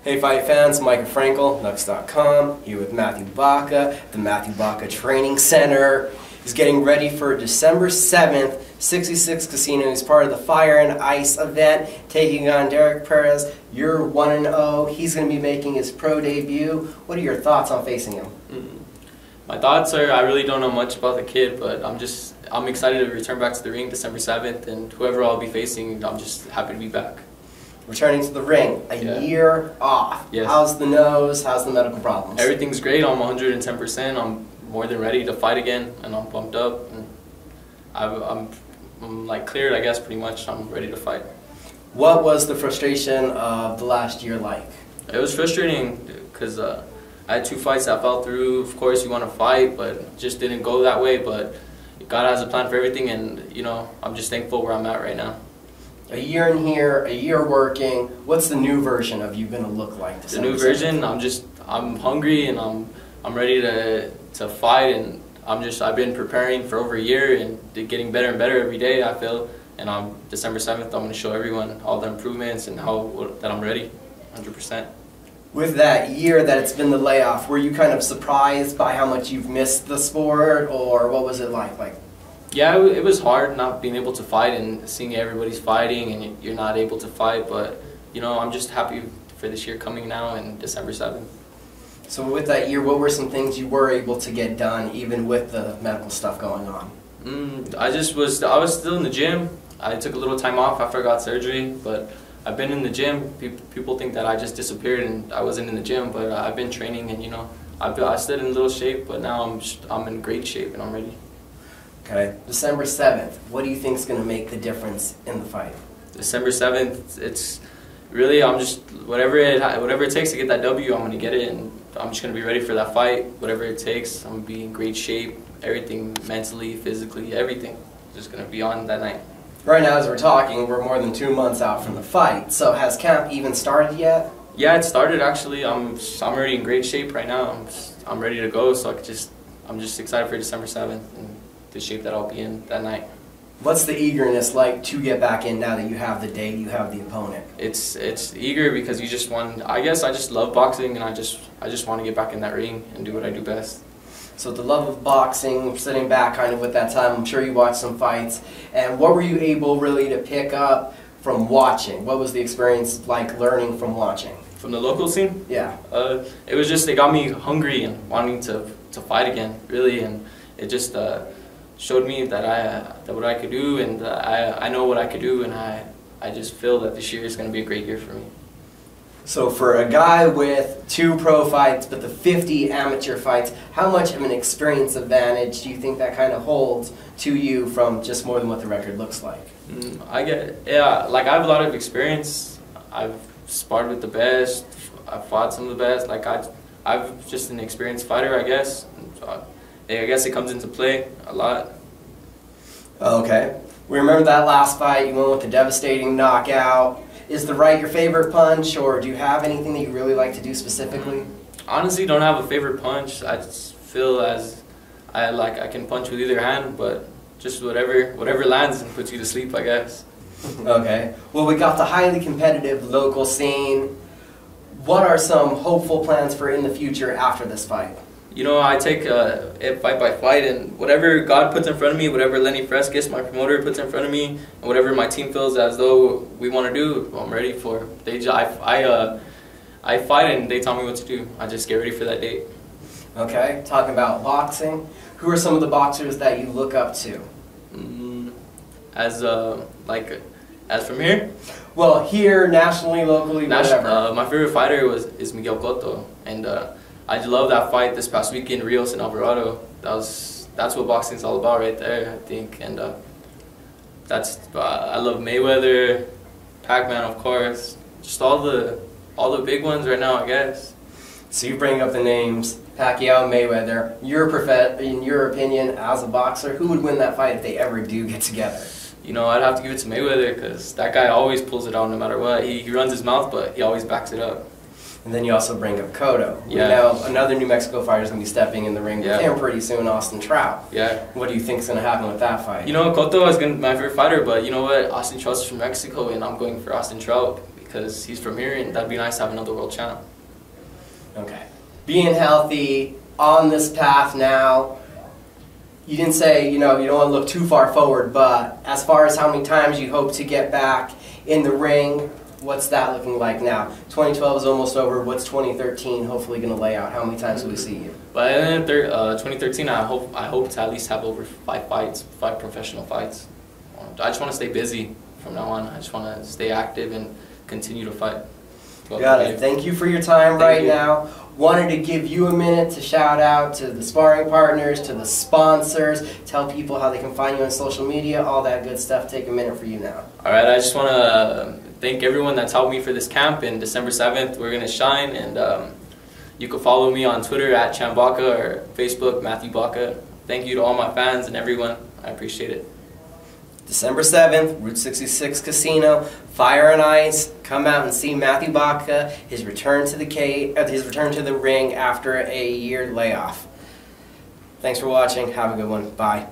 Hey fight fans, Micah Frankel, Nux.com, here with Matthew Baca, the Matthew Baca Training Center. He's getting ready for December 7th, 66 Casino. He's part of the Fire and Ice event, taking on Derek Perez. You're 1-0. He's going to be making his pro debut. What are your thoughts on facing him? My thoughts are, I really don't know much about the kid, but I'm excited to return back to the ring December 7th, and whoever I'll be facing, I'm just happy to be back. Returning to the ring, a year off. Yes. How's the nose? How's the medical problems? Everything's great. I'm 110%. I'm more than ready to fight again, and I'm pumped up. And I'm like cleared, I guess, pretty much. I'm ready to fight. What was the frustration of the last year like? It was frustrating because I had 2 fights that fell through. Of course, you want to fight, but it just didn't go that way. But God has a plan for everything, and I'm just thankful where I'm at right now. A year in here, a year working. What's the new version of you gonna look like? The new version, I'm hungry and I'm ready to fight, and I've been preparing for over a year and getting better and better every day, I feel. And on December 7th, I'm gonna show everyone all the improvements and that I'm ready, 100%. With that year that it's been the layoff, were you kind of surprised by how much you've missed the sport, or what was it like? Yeah, it was hard not being able to fight and seeing everybody's fighting and you're not able to fight, but I'm just happy for this year coming now and December 7th. So with that year, what were some things you were able to get done even with the medical stuff going on? I was still in the gym. I took a little time off after I got surgery, but I've been in the gym. People think that I just disappeared and I wasn't in the gym, but I've been training, and I stayed in a little shape, but now I'm in great shape and I'm ready. Okay, December 7th, what do you think is going to make the difference in the fight? December 7th, it's really, whatever it takes to get that W, I'm going to get it, and I'm just going to be ready for that fight. Whatever it takes, I'm going to be in great shape, everything, mentally, physically, everything. Just going to be on that night. Right now, as we're talking, we're more than 2 months out from the fight, so has camp even started yet? Yeah, it started actually. I'm already in great shape right now. I'm ready to go, so I'm just excited for December 7th. And the shape that I'll be in that night. What's the eagerness like to get back in now that you have the date, you have the opponent? It's eager because you just want. I guess I just love boxing, and I just want to get back in that ring and do what I do best. So the love of boxing, sitting back kind of with that time, I'm sure you watched some fights. And what were you able really to pick up from watching? What was the experience like learning from watching? From the local scene? Yeah. It was just, they got me hungry and wanting to fight again, really, and it just showed me that what I could do, and I know what I could do, and I just feel that this year is going to be a great year for me. So for a guy with 2 pro fights but the 50 amateur fights, how much of an experience advantage do you think that kind of holds to you from just more than what the record looks like? I have a lot of experience. I've sparred with the best. I've fought some of the best. I'm just an experienced fighter, I guess. I guess it comes into play a lot. Okay. We remember that last fight, you went with the devastating knockout. Is the right your favorite punch, or do you have anything that you really like to do specifically? Honestly, don't have a favorite punch. I just feel I can punch with either hand, but just whatever lands and puts you to sleep, I guess. Okay. Well, we got the highly competitive local scene. What are some hopeful plans for in the future after this fight? I take it fight by fight, and whatever God puts in front of me, whatever Lenny Fresquez, my promoter, puts in front of me, and whatever my team feels as though we want to do, I'm ready for. I fight and they tell me what to do. I just get ready for that date. Okay, talking about boxing, who are some of the boxers that you look up to? As from here? Well, here, nationally, locally, whatever. My favorite fighter is Miguel Cotto, and I love that fight this past weekend, Rios and Alvarado. That's what boxing's all about right there, I think. And I love Mayweather, Pac-Man, of course. Just all the big ones right now, I guess. So you bring up the names, Pacquiao, Mayweather. In your opinion, as a boxer, who would win that fight if they ever do get together? I'd have to give it to Mayweather, because that guy always pulls it out no matter what. He runs his mouth, but he always backs it up. And then you also bring up Cotto. Yeah. Now another New Mexico fighter is going to be stepping in the ring with him pretty soon, Austin Trout. Yeah. What do you think is going to happen with that fight? Cotto is my favorite fighter, but you know what? Austin Trout's from Mexico, and I'm going for Austin Trout because he's from here, and that'd be nice to have another world champ. Okay. Being healthy, on this path now, you didn't say, you don't want to look too far forward, but as far as how many times you hope to get back in the ring, what's that looking like now? 2012 is almost over. What's 2013 hopefully going to lay out? How many times will we see you? But in 2013, I hope to at least have over 5 fights, 5 professional fights. I just want to stay busy from now on. I just want to stay active and continue to fight. Got it. Thank you for your time now. Wanted to give you a minute to shout out to the sparring partners, to the sponsors, tell people how they can find you on social media, all that good stuff. Take a minute for you now. All right, I just want to thank everyone that's helped me for this camp. And December 7th, we're going to shine. And you can follow me on Twitter at Champ Baca or Facebook, Matthew Baca. Thank you to all my fans and everyone. I appreciate it. December 7th, Route 66 Casino, Fire and Ice. Come out and see Matthew Baca, his return to the ring after a year layoff. Thanks for watching. Have a good one. Bye.